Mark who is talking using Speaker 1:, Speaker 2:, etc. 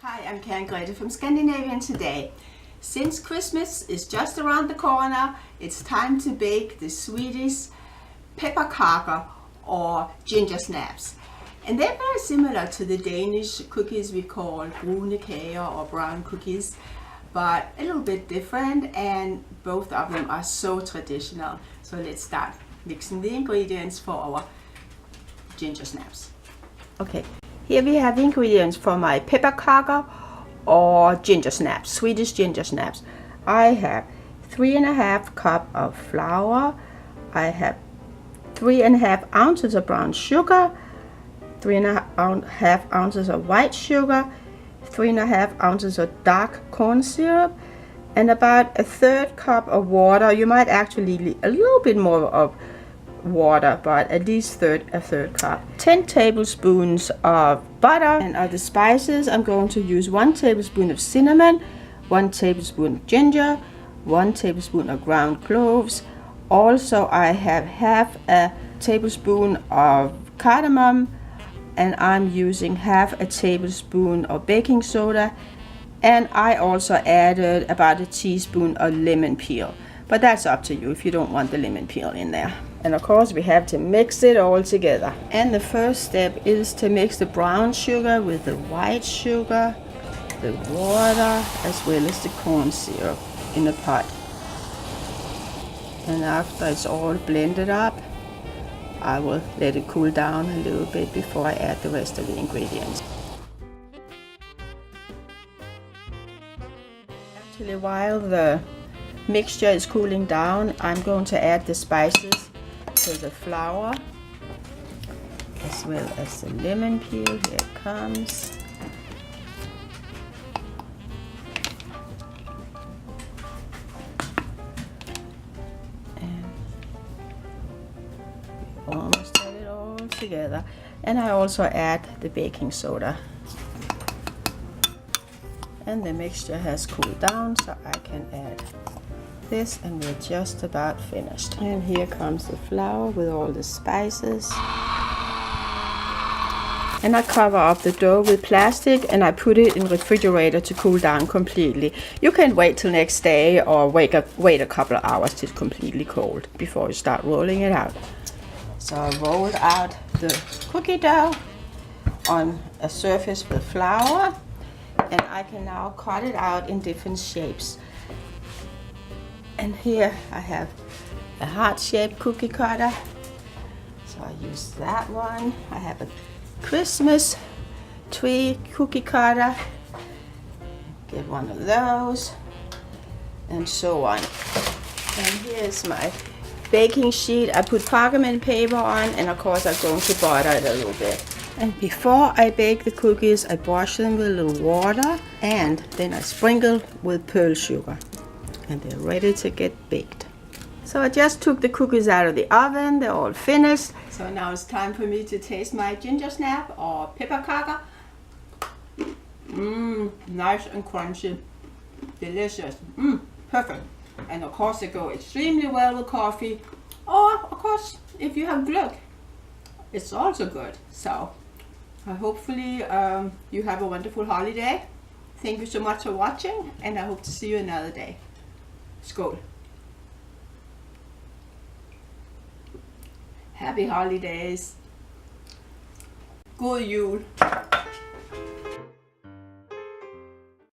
Speaker 1: Hi, I'm Grete from Scandinavian today. Since Christmas is just around the corner, it's time to bake the Swedish Pepparkakor or Gingersnaps. And they're very similar to the Danish cookies we call brune kager or brown cookies, but a little bit different, and both of them are so traditional. So let's start mixing the ingredients for our Gingersnaps. Okay. Here we have ingredients for my Pepparkakor or Gingersnaps, Swedish Gingersnaps. I have 3½ cup of flour. I have 3½ ounces of brown sugar, 3½ ounces of white sugar, 3½ ounces of dark corn syrup, and about 1/3 cup of water. You might actually need a little bit more of water, but at least a third cup. 10 tablespoons of butter, and of the spices I'm going to use 1 tablespoon of cinnamon, 1 tablespoon of ginger, 1 tablespoon of ground cloves. Also I have ½ a tablespoon of cardamom, and I'm using ½ a tablespoon of baking soda, and I also added about a teaspoon of lemon peel. But that's up to you if you don't want the lemon peel in there. And of course we have to mix it all together. And the first step is to mix the brown sugar with the white sugar, the water, as well as the corn syrup in a pot. And after it's all blended up, I will let it cool down a little bit before I add the rest of the ingredients. Actually, while the mixture is cooling down, I'm going to add the spices to the flour, as well as the lemon peel. Here it comes. And we almost have it all together. And I also add the baking soda. And the mixture has cooled down, so I can add this, and we're just about finished. And here comes the flour with all the spices. And I cover up the dough with plastic, and I put it in the refrigerator to cool down completely. You can wait till next day or wait a couple of hours till it's completely cold before you start rolling it out. So I rolled out the cookie dough on a surface with flour, and I can now cut it out in different shapes. And here I have a heart-shaped cookie cutter, so I use that one. I have a Christmas tree cookie cutter, get one of those, and so on. And here's my baking sheet. I put parchment paper on, and of course I'm going to butter it a little bit. And before I bake the cookies, I brush them with a little water, and then I sprinkle with pearl sugar. And they're ready to get baked. So I just took the cookies out of the oven. They're all finished. So now it's time for me to taste my Gingersnap or Pepparkakor. Nice and crunchy. Delicious. Perfect. And of course they go extremely well with coffee. Or of course, if you have glögg, it's also good. So hopefully you have a wonderful holiday. Thank you so much for watching, and I hope to see you another day. Skål. Happy holidays. God jul.